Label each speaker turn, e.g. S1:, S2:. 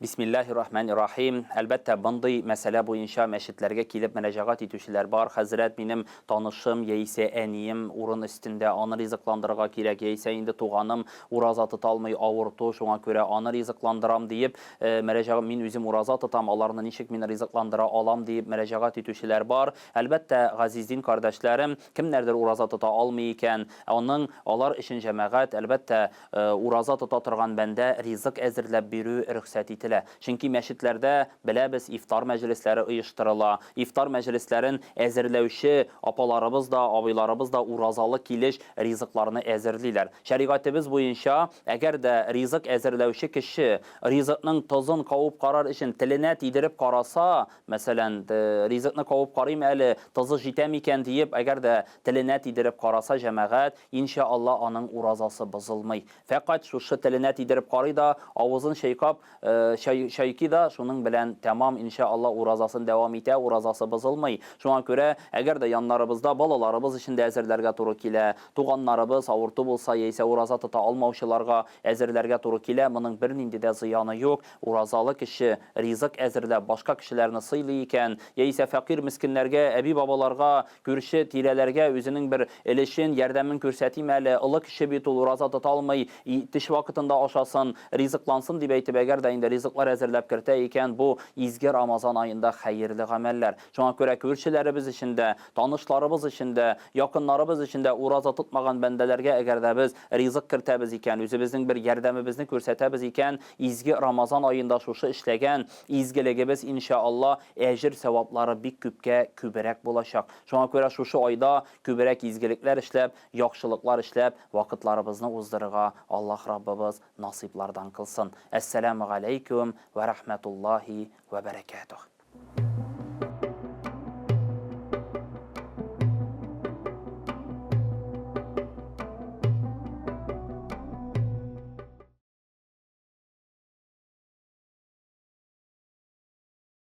S1: Bismillahirrahmanirrahim. Əlbəttə, bunday məsələ boyunca məşidlərə kilib mərəcəqat etüşlər var. Həzrət, benim tanışım, yeysə əniyim, urun üstündə anı rizıqlandırığa kirək, yeysə indi tuğanım, urazat tutalmay avurtu, şuna görə anı rizıqlandıram deyib, mərəcəqat, min üzüm urazat tutam, onlarını nişik min rizıqlandıra alam deyib mərəcəqat etüşlər var. Əlbəttə, əzizin qardaşlarım, kimlərdir urazat tuta almayıkən, onlar işin cəməqət, əlbəttə, urazat tuta тұрған bəndə rizıq əzirləb biri rüxsət etilə. Çünki məşidlərdə belə biz iftar məclisləri uyuşdurula. İftar məclislərin əzirləüşü apalarımız da, abilarımız da urazalı kiliş rizıqlarını əzirləyirlər. Şəriqətimiz boyunca əgər də rizıq əzirləüşü kişi rizıqның tozun qavub qarar için tilinə tidirib qarasa, məsələn, rizıqını qavub qarayım əli tozu jitəmikən deyib, əgər də tilinə tidirib qarasa cəməqət, inşallah onun urazası bozulmay. Fəqat şu tilinə tidirib qarayı da, avuzun şeyqab, şeyki da şunun bilən tamam inşallah urazasını devam etə, urazası bozulmay. Şuna görə əgər də yanlarımızda balalarımız için də əzirlərə turuk ilə, tuğanlarımız avurtu bulsa, yeysə uraza tuta almavşılarga əzirlərə turuk ilə, bunun bir nindi də ziyanı yox. Urazalı kişi rizıq əzirlə başqa kişilərini sıylayıkən, yeysə fəqir miskinlərə, əbi babalarga, görüşü tirələrə özünün bir elişin, yərdəmin görsətiyim əli, ılıq kişi bitul uraza tuta almay, tiş vaxtında aşasın, rizıqlansın deyib əgər də indi rizıqlar əzirləb kirtə ikən bu izgi Ramazan ayında xəyirli əməllər. Şuna görə görüşlərimiz içində, tanışlarımız içində, yakınlarımız içində uraza tutmağan bəndələrə əgər də biz rizıq kirtəbiz ikən, özümüzün bir yərdəmimizni görsətəbiz ikən, izgi Ramazan ayında şuşu işləgən izgiligimiz inşallah əcir sevapları bir kübkə kübərək bulaşaq. Şuna görə şuşu ayda kübərək izgiliklər işləb, yaxşılıqlar işləb, vaxtlarımızı uzdırığa Allah Rabbimiz nasiblardan kılsın. Esselamu aleyküm ve rahmetullahi ve berekatuhu.